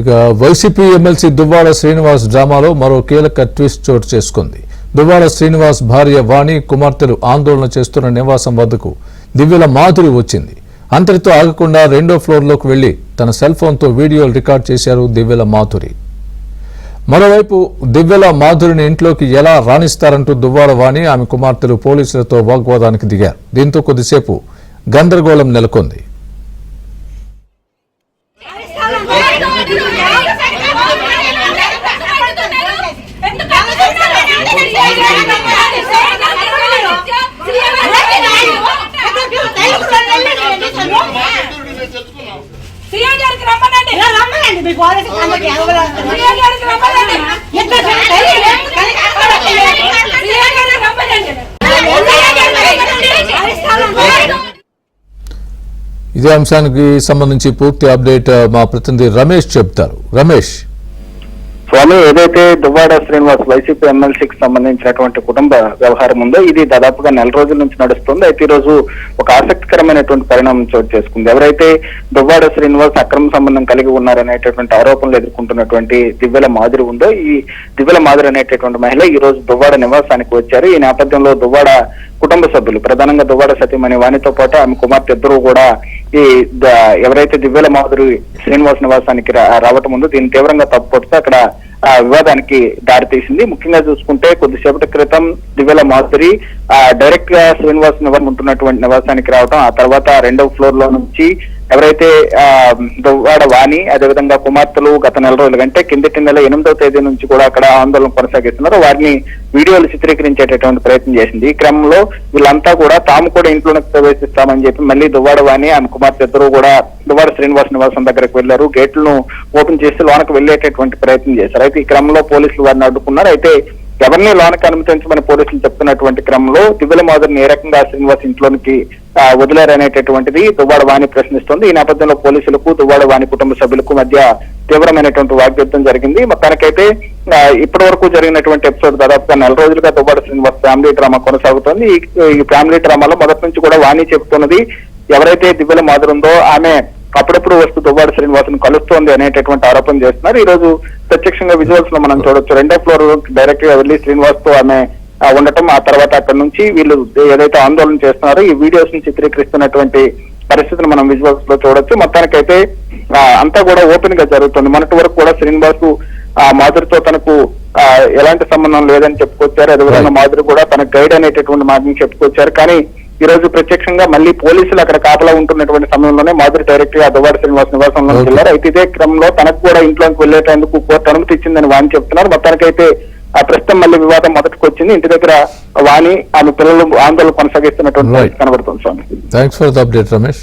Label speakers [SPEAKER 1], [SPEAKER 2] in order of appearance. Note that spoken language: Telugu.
[SPEAKER 1] ఇక వైసీపీ ఎమ్మెల్సీ దువ్వాడ శ్రీనివాస్ డ్రామాలో మరో కీలక ట్విస్ట్ చోటు చేసుకుంది. దువ్వాడ శ్రీనివాస్ భార్య వాణి కుమార్తెలు ఆందోళన చేస్తున్న నివాసం వద్దకు దివ్యల మాధురి వచ్చింది. అంతటితో ఆగకుండా రెండో ఫ్లోర్లోకి వెళ్లి తన సెల్ ఫోన్తో వీడియోలు రికార్డ్ చేశారు దివ్యల మాధురి. మరోవైపు దివ్యల మాధురిని ఇంట్లోకి ఎలా రాణిస్తారంటూ దువ్వాడ వాణి ఆమె కుమార్తెలు పోలీసులతో వాగ్వాదానికి దిగారు. దీంతో కొద్దిసేపు గందరగోళం నెలకొంది. ఇదే అంశానికి సంబంధించి పూర్తి అప్డేట్ మా ప్రతినిధి రమేష్ చెప్తారు. రమేష్,
[SPEAKER 2] స్వామి, ఏదైతే దువ్వాడ శ్రీనివాస్ వైసీపీ ఎమ్మెల్సీకి సంబంధించినటువంటి కుటుంబ వ్యవహారం ఉందో ఇది దాదాపుగా నెల రోజుల నుంచి నడుస్తుంది. అయితే ఈ రోజు ఒక ఆసక్తికరమైనటువంటి పరిణామం చోటు చేసుకుంది. ఎవరైతే దువ్వాడ శ్రీనివాస్ అక్రమ సంబంధం కలిగి ఉన్నారనేటటువంటి ఆరోపణలు ఎదుర్కొంటున్నటువంటి దివ్యల మాధురి ఉందో ఈ దివ్యల మాధురి అనేటటువంటి మహిళ ఈ రోజు దువ్వాడ నివాసానికి వచ్చారు. ఈ నేపథ్యంలో దువ్వాడ కుటుంబ సభ్యులు, ప్రధానంగా దువ్వాడ సతీమణి వాణితో పాటు ఆమె కుమార్తె ఇద్దరు కూడా ఈ ఎవరైతే దివ్యల మాధురి శ్రీనివాస్ నివాసానికి రావటం ఉందో దీన్ని తీవ్రంగా తప్పుపడుతూ అక్కడ వివాదానికి దారితీసింది. ముఖ్యంగా చూసుకుంటే కొద్దిసేపటి క్రితం దివ్యల మాధురి డైరెక్ట్ గా శ్రీనివాస్ ఉంటున్నటువంటి నివాసానికి రావడం, ఆ తర్వాత రెండవ ఫ్లోర్ లో నుంచి ఎవరైతే దువ్వాడ వాణి అదేవిధంగా కుమార్తెలు గత నెల రోజులు అంటే కిందటి నెల 8వ తేదీ నుంచి కూడా అక్కడ ఆందోళన కొనసాగిస్తున్నారు. వారిని వీడియోలు చిత్రీకరించేటటువంటి ప్రయత్నం చేసింది. ఈ క్రమంలో వీళ్ళంతా కూడా తాము కూడా ఇంట్లోకి ప్రవేశిస్తామని చెప్పి మళ్ళీ దువ్వాడ వాణి ఆమె కుమార్తె ఇద్దరు కూడా దువ్వాడ శ్రీనివాస్ నివాసం దగ్గరకు వెళ్లారు. గేట్లను ఓపెన్ చేసి లోనకు వెళ్లేటటువంటి ప్రయత్నం చేశారు. అయితే ఈ క్రమంలో పోలీసులు వారిని అడ్డుకున్నారు. అయితే ఎవరిని లోనకి అనుమతించమని పోలీసులు చెప్తున్నటువంటి క్రమంలో దివ్యల మాధురిని ఏ రకంగా శ్రీనివాస్ ఇంట్లోనికి వదిలేరనేటటువంటిది దువ్వాడ వాణి ప్రశ్నిస్తోంది. ఈ నేపథ్యంలో పోలీసులకు దువ్వాడ వాణి కుటుంబ సభ్యులకు మధ్య తీవ్రమైనటువంటి వాగ్యుద్ధం జరిగింది. మొత్తానికైతే ఇప్పటి వరకు జరిగినటువంటి ఎపిసోడ్ దాదాపుగా నెల రోజులుగా దువ్వాడ శ్రీనివాస్ ఫ్యామిలీ డ్రామా కొనసాగుతోంది. ఈ ఫ్యామిలీ డ్రామాలో మొదటి నుంచి కూడా వాణి చెబుతున్నది ఎవరైతే దివ్యల మాధురి ఉందో ఆమె అప్పుడప్పుడు వస్తూ దువ్వాడ శ్రీనివాస్ కలుస్తోంది అనేటటువంటి ఆరోపణ చేస్తున్నారు. ఈ రోజు ప్రత్యక్షంగా విజువల్స్ లో మనం చూడొచ్చు. రెండో ఫ్లోర్ డైరెక్ట్ గా వెళ్లి శ్రీనివాస్ తో ఆమె ఉండటం, ఆ తర్వాత అక్కడ నుంచి వీళ్ళు ఏదైతే ఆందోళన చేస్తున్నారో ఈ వీడియోస్ ని చిత్రీకరిస్తున్నటువంటి పరిస్థితిని మనం విజువల్స్ లో చూడొచ్చు. మొత్తానికైతే అంతా కూడా ఓపెన్ గా జరుగుతుంది. మొన్నటి వరకు కూడా శ్రీనివాస్ మాధురితో తనకు ఎలాంటి సంబంధం లేదని చెప్పుకొచ్చారు. అదేవిధంగా మాధురి కూడా తన గైడ్ అనేటటువంటి మాటని చెప్పుకొచ్చారు. కానీ ఈ రోజు ప్రత్యక్షంగా మళ్ళీ పోలీసులు అక్కడ కాపలా ఉంటున్నటువంటి సమయంలోనే మాధురి డైరెక్ట్ గా దువ్వాడ శ్రీనివాస్ నివాసంలోకి వెళ్లారు. అయితే ఇదే క్రమంలో తనకు కూడా ఇంట్లోకి వెళ్లేటందుకు కోర్టు అనుమతి ఇచ్చిందని వాణి చెప్తున్నారు. మొత్తానికైతే ఆ ప్రస్తుతం మళ్ళీ వివాదం మొదటికి వచ్చింది. ఇంటి దగ్గర వాణి ఆమె పిల్లలు ఆందోళన కొనసాగిస్తున్నటువంటి కనబడుతుంది.
[SPEAKER 1] Thanks for the update Ramesh.